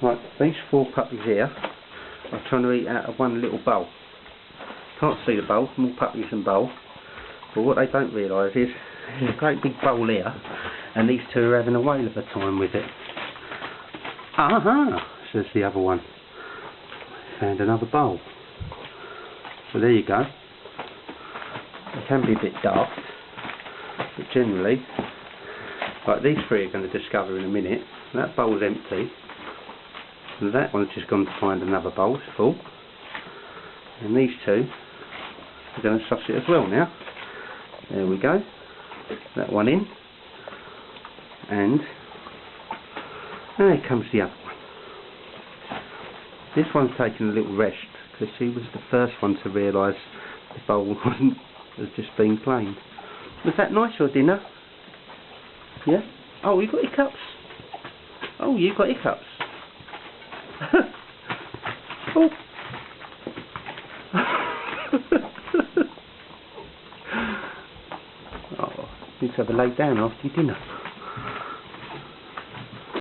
Right, these 4 puppies here are trying to eat out of one little bowl. Can't see the bowl, more puppies than bowl. But what they don't realise is there's a great big bowl here, and these 2 are having a whale of a time with it. Aha! Says the other one. Found another bowl. So there you go. It can be a bit dark, but generally, like these 3 are going to discover in a minute. That bowl's empty. And that one's just gone to find another bowl, it's full. And these 2 are going to suss it as well now. There we go. That one in. And there comes the other one. This one's taking a little rest because she was the first one to realise the bowl has just been claimed. Was that nice, your dinner? Yeah? Oh, you got hiccups? Oh, you got hiccups? Oh. Oh, you need to have a lay down after your dinner.